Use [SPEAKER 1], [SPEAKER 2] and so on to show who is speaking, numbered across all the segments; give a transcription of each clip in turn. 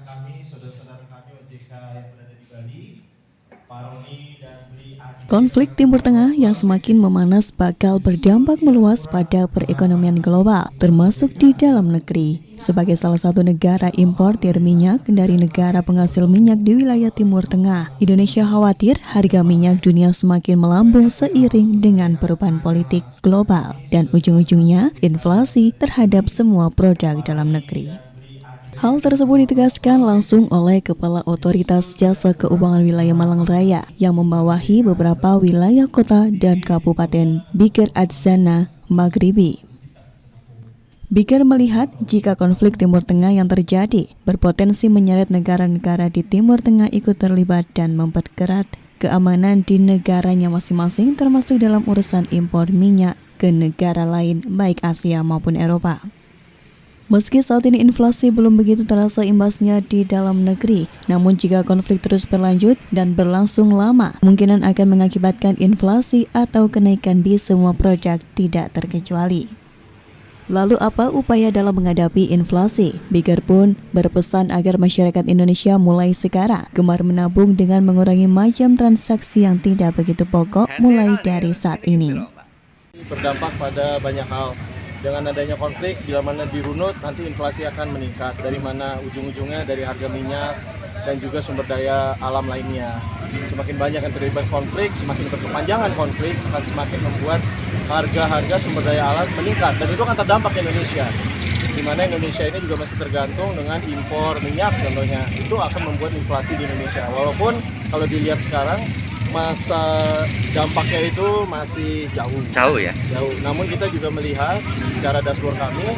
[SPEAKER 1] kami, saudara-saudara kami OJK yang berada di Bali, Pak Roni dan Bli Adi.
[SPEAKER 2] Konflik Timur Tengah yang semakin memanas bakal berdampak meluas pada perekonomian global, termasuk di dalam negeri. Sebagai salah satu negara importir minyak dari negara penghasil minyak di wilayah Timur Tengah, Indonesia khawatir harga minyak dunia semakin melambung seiring dengan perubahan politik global dan ujung-ujungnya inflasi terhadap semua produk dalam negeri. Hal tersebut ditegaskan langsung oleh Kepala Otoritas Jasa Keuangan Wilayah Malang Raya yang membawahi beberapa wilayah kota dan kabupaten Bikar Adzana Maghribi. Bikar melihat jika konflik Timur Tengah yang terjadi berpotensi menyeret negara-negara di Timur Tengah ikut terlibat dan memperkerat keamanan di negaranya masing-masing termasuk dalam urusan impor minyak ke negara lain baik Asia maupun Eropa. Meski saat ini inflasi belum begitu terasa imbasnya di dalam negeri, namun jika konflik terus berlanjut dan berlangsung lama, kemungkinan akan mengakibatkan inflasi atau kenaikan di semua produk tidak terkecuali. Lalu apa upaya dalam menghadapi inflasi? Bikar pun berpesan agar masyarakat Indonesia mulai sekarang gemar menabung dengan mengurangi macam transaksi yang tidak begitu pokok mulai dari saat ini.
[SPEAKER 3] Berdampak pada banyak hal. Dengan adanya konflik, bila mana dirunut, nanti inflasi akan meningkat. Dari mana ujung-ujungnya dari harga minyak dan juga sumber daya alam lainnya. Semakin banyak yang terlibat konflik, semakin berkepanjangan konflik, akan semakin membuat harga-harga sumber daya alam meningkat. Dan itu akan terdampak ke Indonesia. Di mana Indonesia ini juga masih tergantung dengan impor minyak contohnya. Itu akan membuat inflasi di Indonesia. Walaupun kalau dilihat sekarang, masa dampaknya itu masih jauh ya. Namun kita juga melihat secara dashboard kami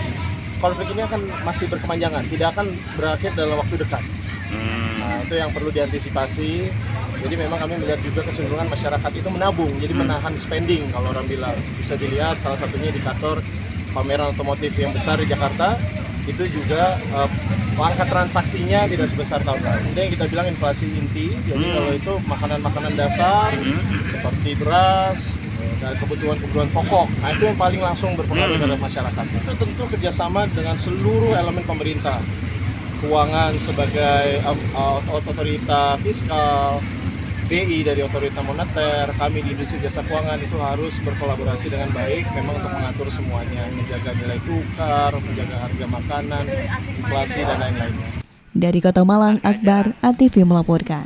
[SPEAKER 3] konflik ini akan masih berkepanjangan, tidak akan berakhir dalam waktu dekat. Nah, itu yang perlu diantisipasi. Jadi memang kami melihat juga kecenderungan masyarakat itu menabung, jadi menahan spending kalau orang bilang. Bisa dilihat salah satunya indikator pameran otomotif yang besar di Jakarta itu juga angka transaksinya tidak sebesar tahun lalu. Itu yang kita bilang inflasi inti. Jadi kalau itu makanan-makanan dasar seperti beras dan kebutuhan-kebutuhan pokok, nah itu yang paling langsung berpengaruh terhadap masyarakat. Itu tentu kerjasama dengan seluruh elemen pemerintah, keuangan sebagai otorita fiskal, BI dari otorita moneter, kami di industri jasa keuangan itu harus berkolaborasi dengan baik memang untuk mengatur semuanya, menjaga nilai tukar, menjaga harga makanan, inflasi dan lain-lainnya.
[SPEAKER 2] Dari Kota Malang, Akbar, ATV melaporkan.